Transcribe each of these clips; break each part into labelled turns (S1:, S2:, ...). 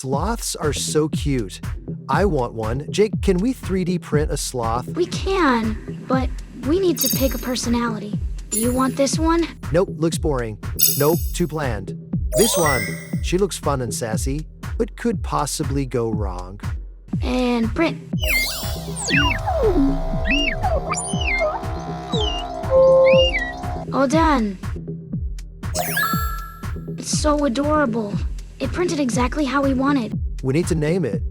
S1: Sloths are so cute. I want one. Jake, can we 3D print a sloth?
S2: We can, but we need to pick a personality. Do you want this one?
S1: Nope, looks boring. Nope, too bland. This one. She looks fun and sassy, but could possibly go wrong.
S2: And print. All done. It's so adorable. It printed exactly how we wanted.
S1: We need to name it.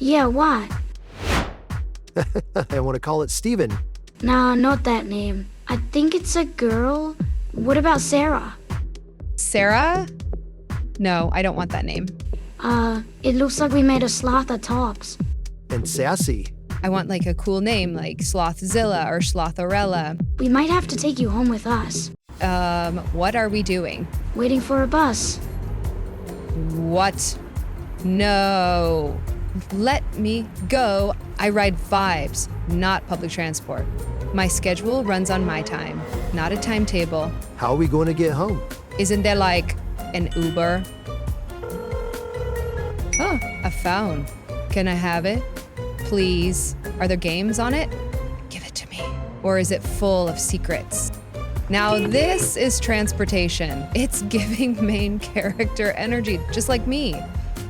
S2: Yeah, what?
S1: I want to call it Steven.
S2: Nah, not that name. I think it's a girl. What about Sarah?
S3: Sarah? No, I don't want that name.
S2: It looks like we made a sloth that talks.
S1: And sassy.
S3: I want like a cool name like Slothzilla or Slothorella.
S2: We might have to take you home with us.
S3: What are we doing?
S2: Waiting for a bus.
S3: What? No. Let me go. I ride vibes, not public transport. My schedule runs on my time, not a timetable.
S1: How are we going to get home?
S3: Isn't there like an Uber? Oh, a phone. Can I have it? Please. Are there games on it? Give it to me. Or is it full of secrets? Now this is transportation. It's giving main character energy, just like me.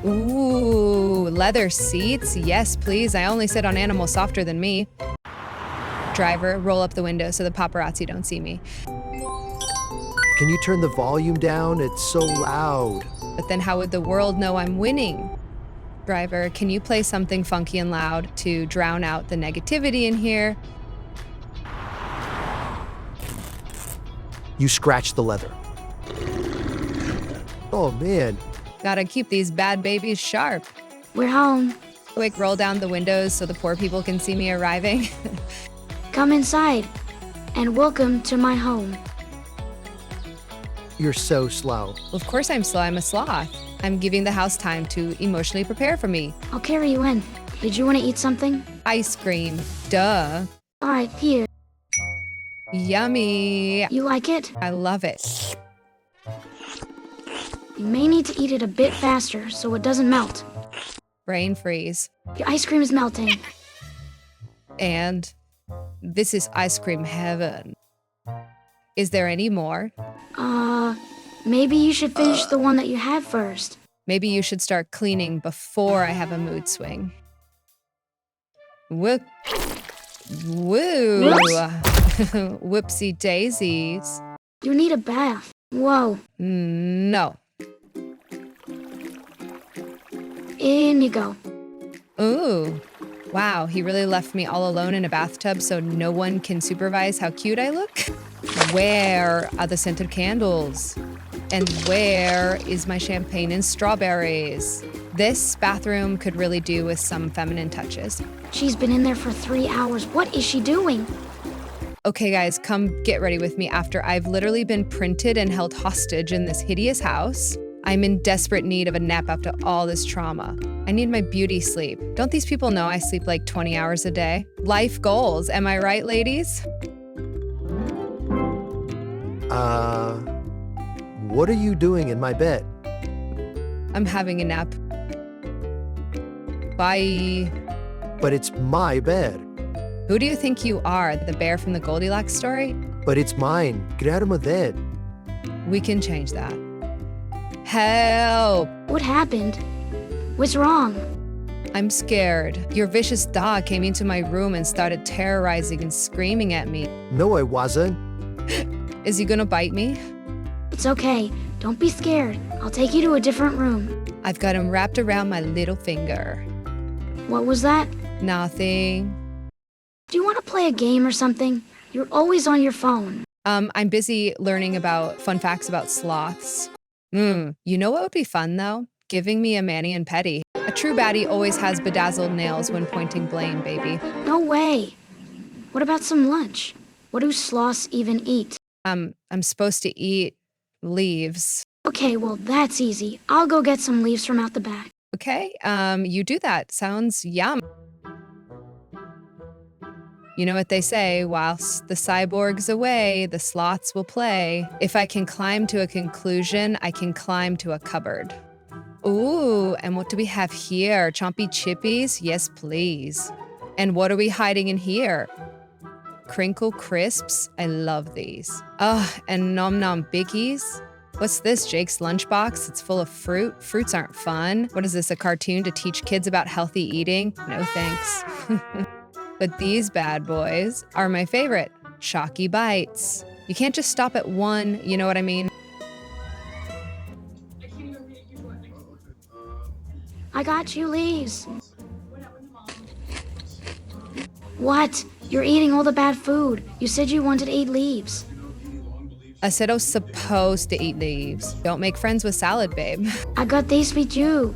S3: Ooh, leather seats? Yes, please. I only sit on animals softer than me. Driver, roll up the window so the paparazzi don't see me.
S1: Can you turn the volume down? It's so loud.
S3: But then how would the world know I'm winning? Driver, can you play something funky and loud to drown out the negativity in here?
S1: You scratch the leather. Oh man.
S3: Gotta keep these bad babies sharp.
S2: We're home.
S3: Quick, roll down the windows so the poor people can see me arriving.
S2: Come inside. And welcome to my home.
S1: You're so slow.
S3: Of course I'm slow, I'm a sloth. I'm giving the house time to emotionally prepare for me.
S2: I'll carry you in. Did you want to eat something?
S3: Ice cream, duh.
S2: All right, here.
S3: Yummy.
S2: You like it?
S3: I love it.
S2: You may need to eat it a bit faster so it doesn't melt.
S3: Brain freeze.
S2: Your ice cream is melting.
S3: And this is ice cream heaven. Is there any more?
S2: Maybe you should finish the one that you had first.
S3: Maybe you should start cleaning before I have a mood swing. Whoop. Woo. Whoopsie daisies.
S2: You need a bath. Whoa.
S3: No.
S2: In you go.
S3: Ooh. Wow, he really left me all alone in a bathtub so no one can supervise how cute I look? Where are the scented candles? And where is my champagne and strawberries? This bathroom could really do with some feminine touches.
S2: She's been in there for 3 hours. What is she doing?
S3: Okay, guys, come get ready with me after I've literally been printed and held hostage in this hideous house. I'm in desperate need of a nap after all this trauma. I need my beauty sleep. Don't these people know I sleep like 20 hours a day? Life goals, am I right, ladies?
S1: What are you doing in my bed?
S3: I'm having a nap. Bye.
S1: But it's my bed.
S3: Who do you think you are, the bear from the Goldilocks story?
S1: But it's mine. Get out of my bed.
S3: We can change that. Help!
S2: What happened? What's wrong?
S3: I'm scared. Your vicious dog came into my room and started terrorizing and screaming at me.
S1: No, I wasn't.
S3: Is he gonna bite me?
S2: It's okay. Don't be scared. I'll take you to a different room.
S3: I've got him wrapped around my little finger.
S2: What was that?
S3: Nothing.
S2: Do you want to play a game or something? You're always on your phone.
S3: I'm busy learning about fun facts about sloths. You know what would be fun though? Giving me a mani and pedi. A true baddie always has bedazzled nails when pointing blame, baby.
S2: No way. What about some lunch? What do sloths even eat?
S3: I'm supposed to eat leaves.
S2: Okay, well, that's easy. I'll go get some leaves from out the back.
S3: Okay, you do that. Sounds yum. You know what they say, whilst the cyborg's away, the sloths will play. If I can climb to a conclusion, I can climb to a cupboard. Ooh, and what do we have here? Chompy chippies? Yes, please. And what are we hiding in here? Crinkle crisps? I love these. Oh, and nom nom biggies? What's this, Jake's lunchbox? It's full of fruit. Fruits aren't fun. What is this, a cartoon to teach kids about healthy eating? No thanks. But these bad boys are my favorite. Chalky bites. You can't just stop at one, you know what I mean?
S2: I got you leaves. What? You're eating all the bad food. You said you wanted to eat leaves.
S3: I said I was supposed to eat leaves. Don't make friends with salad, babe.
S2: I got these for you.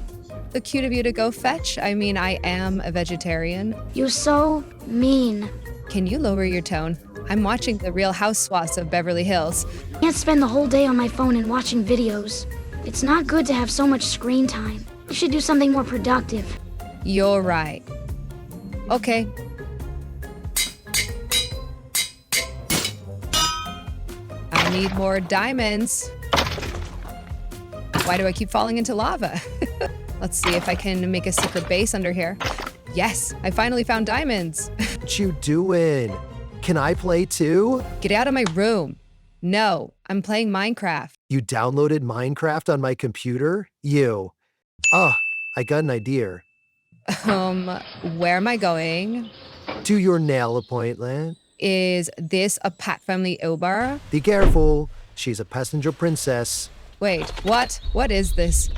S3: So cute of you to go fetch. I mean, I am a vegetarian.
S2: You're so mean.
S3: Can you lower your tone? I'm watching The Real Housewives of Beverly Hills.
S2: I can't spend the whole day on my phone and watching videos. It's not good to have so much screen time. You should do something more productive.
S3: You're right. Okay. I need more diamonds. Why do I keep falling into lava? Let's see if I can make a secret base under here. Yes, I finally found diamonds.
S1: What you doing? Can I play too?
S3: Get out of my room. No, I'm playing Minecraft.
S1: You downloaded Minecraft on my computer? You. Ah, I got an idea.
S3: Where am I going?
S1: To your nail appointment.
S3: Is this a pet-friendly Uber?
S1: Be careful. She's a passenger princess.
S3: Wait, what? What is this?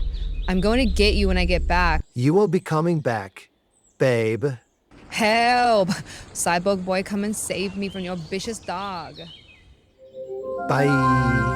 S3: I'm going to get you when I get back.
S1: You will be coming back, babe.
S3: Help! Cyborg boy, come and save me from your vicious dog.
S1: Bye.